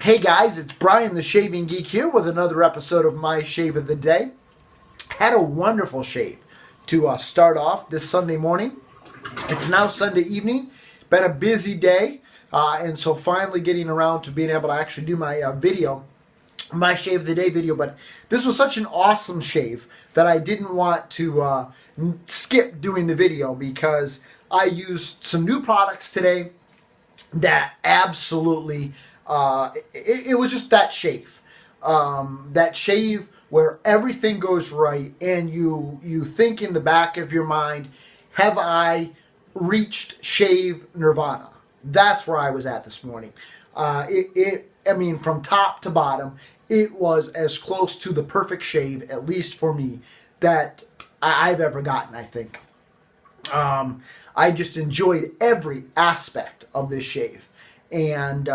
Hey guys, it's Brian the Shaving Geek here with another episode of my shave of the day. Had a wonderful shave to start off this Sunday morning. It's now Sunday evening. Been a busy day, and so finally getting around to being able to actually do my my shave of the day video. But this was such an awesome shave that I didn't want to skip doing the video because I used some new products today that absolutely it was just that shave where everything goes right and you think in the back of your mind, have I reached shave Nirvana? That's where I was at this morning. I mean, from top to bottom, it was as close to the perfect shave, at least for me, that I've ever gotten, I think. I just enjoyed every aspect of this shave. And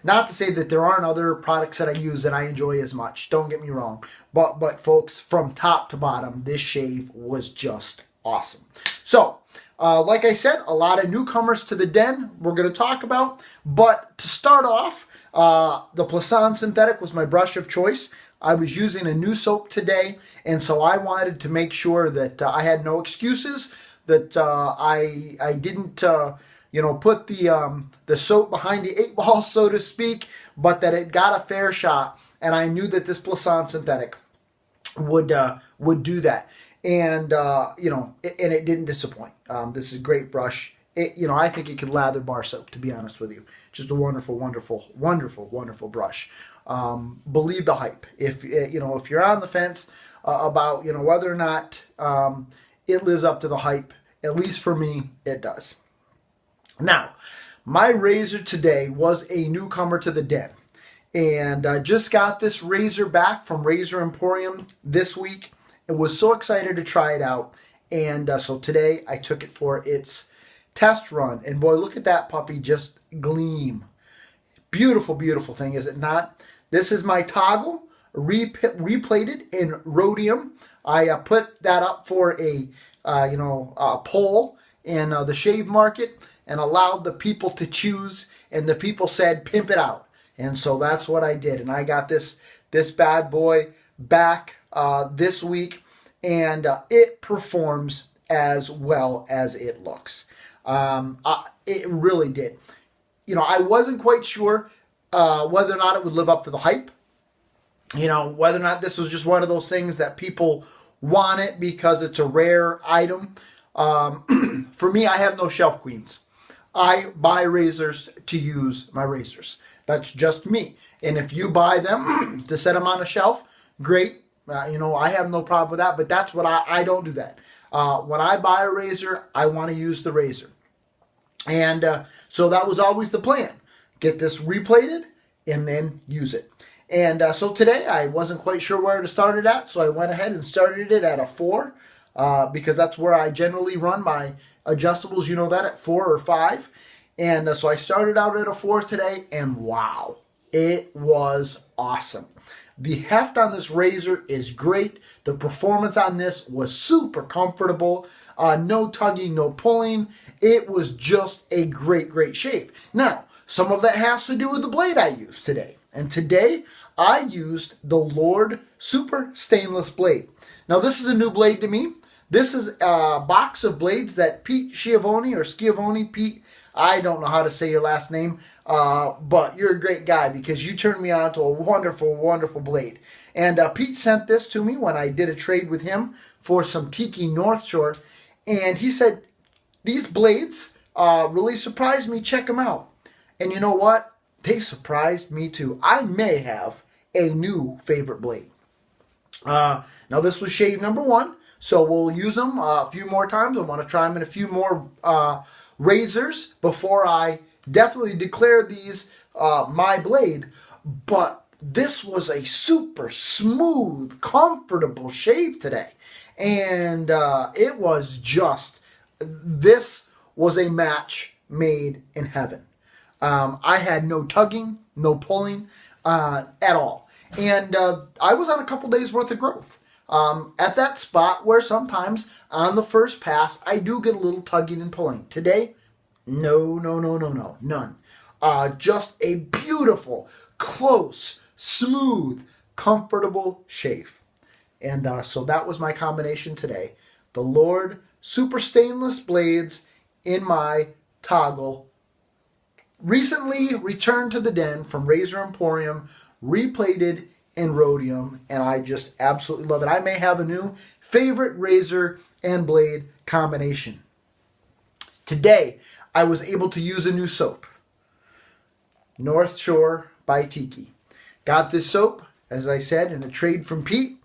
not to say that there aren't other products that I use that I enjoy as much. Don't get me wrong. But folks, from top to bottom, this shave was just awesome. So, like I said, a lot of newcomers to the den we're going to talk about. But to start off, the Plisson Synthetic was my brush of choice. I was using a new soap today, and so I wanted to make sure that I had no excuses, that I didn't put the soap behind the 8-ball, so to speak, but that it got a fair shot, and I knew that this Plisson Synthetic would do that, and and it didn't disappoint. This is a great brush. I think it could lather bar soap, to be honest with you. Just a wonderful, wonderful, wonderful, wonderful brush. Believe the hype. If you're on the fence about whether or not it lives up to the hype, at least for me, it does. Now, my razor today was a newcomer to the den, and I just got this razor back from Razor Emporium this week and was so excited to try it out. And so today I took it for its test run, and boy, look at that puppy just gleam. Beautiful, beautiful thing, is it not? This is my toggle, replated in Rhodium. I put that up for a poll in the shave market and allowed the people to choose, and the people said pimp it out, and so that's what I did. And I got this bad boy back this week, and it performs as well as it looks. It really did. I wasn't quite sure whether or not it would live up to the hype. Whether or not this was just one of those things that people want it because it's a rare item. For me, I have no shelf queens. I buy razors to use my razors. That's just me. And if you buy them to set them on a shelf, great. I have no problem with that, but that's what I don't do that. When I buy a razor, I want to use the razor. And so that was always the plan. Get this replated and then use it. And so today I wasn't quite sure where to start it at, so I went ahead and started it at a 4 because that's where I generally run my adjustables, that, at 4 or 5. And so I started out at a 4 today, and wow, it was awesome. The heft on this razor is great. The performance on this was super comfortable. No tugging, no pulling. It was just a great, great shave. Now, some of that has to do with the blade I used today. And today, I used the Lord Super Stainless blade. Now, this is a new blade to me. This is a box of blades that Pete Schiavone, Pete, I don't know how to say your last name, but you're a great guy because you turned me on to a wonderful, wonderful blade. And Pete sent this to me when I did a trade with him for some Tiki North Shore. And he said, these blades really surprised me. Check them out. And you know what? They surprised me too. I may have a new favorite blade. Now, this was shave number 1. So we'll use them a few more times. I want to try them in a few more razors before I definitely declare these my blade. But this was a super smooth, comfortable shave today. And it was this was a match made in heaven. I had no tugging, no pulling at all. And I was on a couple days worth of growth. At that spot where sometimes on the first pass I do get a little tugging and pulling. Today, no, none. Just a beautiful, close, smooth, comfortable shave. And so that was my combination today. The Lord Super Stainless blades in my toggle. Recently returned to the den from Razor Emporium, replated in Rhodium, and I just absolutely love it. I may have a new favorite razor and blade combination. Today, I was able to use a new soap. North Shore by Tiki. Got this soap, as I said, in a trade from Pete.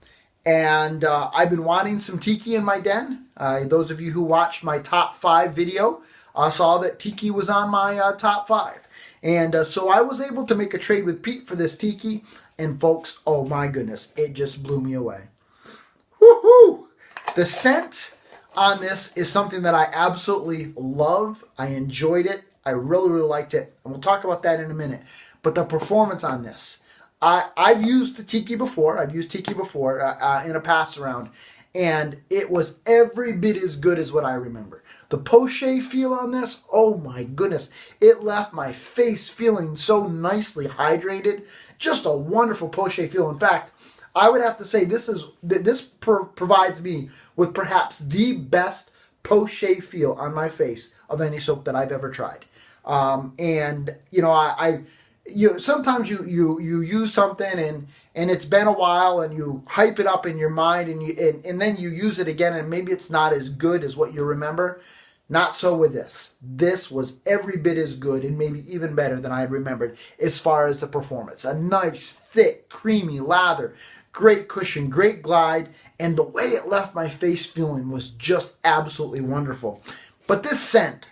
And I've been wanting some Tiki in my den. Those of you who watched my top 5 video saw that Tiki was on my top 5. And so I was able to make a trade with Pete for this Tiki. And folks, oh my goodness, it just blew me away. Woohoo! The scent on this is something that I absolutely love. I enjoyed it. I really, really liked it. And we'll talk about that in a minute. But the performance on this, I've used the Tiki before. I've used Tiki before in a pass around. And it was every bit as good as what I remember. The poche feel on this, oh my goodness. It left my face feeling so nicely hydrated. Just a wonderful poche feel. In fact, I would have to say this provides me with perhaps the best poche feel on my face of any soap that I've ever tried. And you know, sometimes you use something and it's been a while and you hype it up in your mind and then you use it again and maybe it's not as good as what you remember. Not so with this. This was every bit as good and maybe even better than I had remembered as far as the performance. A nice, thick, creamy lather, great cushion, great glide, and the way it left my face feeling was just absolutely wonderful. But this scent,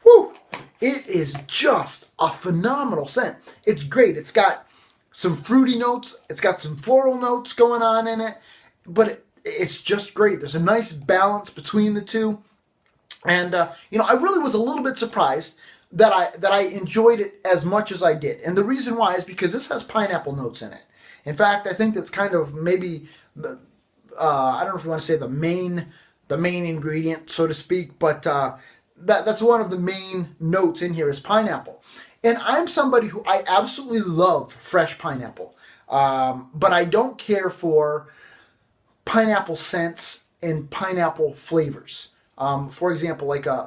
whew, it is just a phenomenal scent. It's great. It's got some fruity notes. It's got some floral notes going on in it, but it's just great. There's a nice balance between the two. And, you know, I really was a little bit surprised that I enjoyed it as much as I did. And the reason why is because this has pineapple notes in it. In fact, I think that's kind of maybe, I don't know if you want to say the main ingredient, so to speak, but that's one of the main notes in here is pineapple. And I'm somebody who I absolutely love fresh pineapple. But I don't care for pineapple scents and pineapple flavors. For example, like a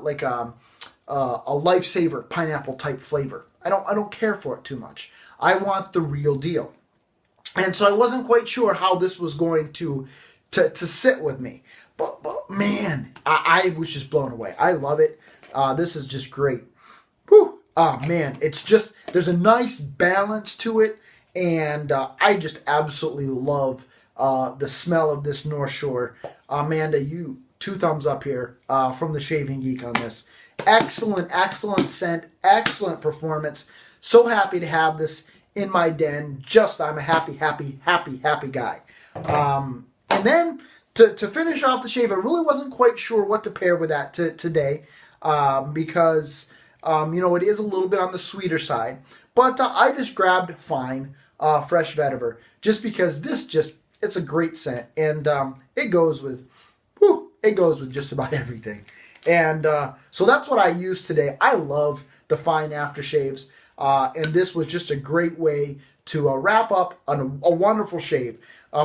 Lifesaver pineapple type flavor. I don't care for it too much. I want the real deal. And so I wasn't quite sure how this was going to sit with me. But man, I was just blown away. I love it. This is just great. Whew. Oh man, it's just, there's a nice balance to it. And I just absolutely love the smell of this North Shore. Amanda, you 2 thumbs up here from the Shaving Geek on this. Excellent, excellent scent, excellent performance. So happy to have this in my den. I'm a happy, happy, happy, happy guy. And then to finish off the shave, I really wasn't quite sure what to pair with that today because, you know, it is a little bit on the sweeter side. But I just grabbed Fine Fresh Vetiver just because it's a great scent. And it goes with just about everything. And so that's what I used today. I love the Fine aftershaves. And this was just a great way to wrap up a wonderful shave.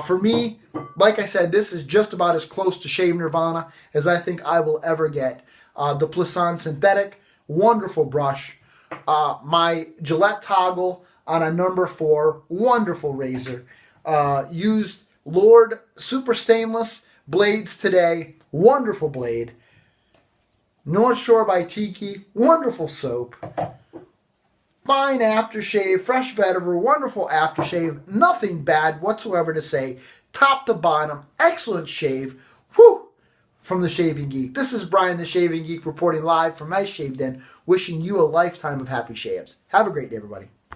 For me, like I said, this is just about as close to Shave Nirvana as I think I will ever get. The Plisson Synthetic, wonderful brush. My Gillette toggle on a number 4, wonderful razor. Used Lord Super Stainless blades today, wonderful blade. North Shore by Tiki, wonderful soap. Fine aftershave, Fresh Vetiver, wonderful aftershave. Nothing bad whatsoever to say. Top to bottom, excellent shave. Whew! From the Shaving Geek. This is Brian the Shaving Geek reporting live from my shave den, wishing you a lifetime of happy shaves. Have a great day, everybody.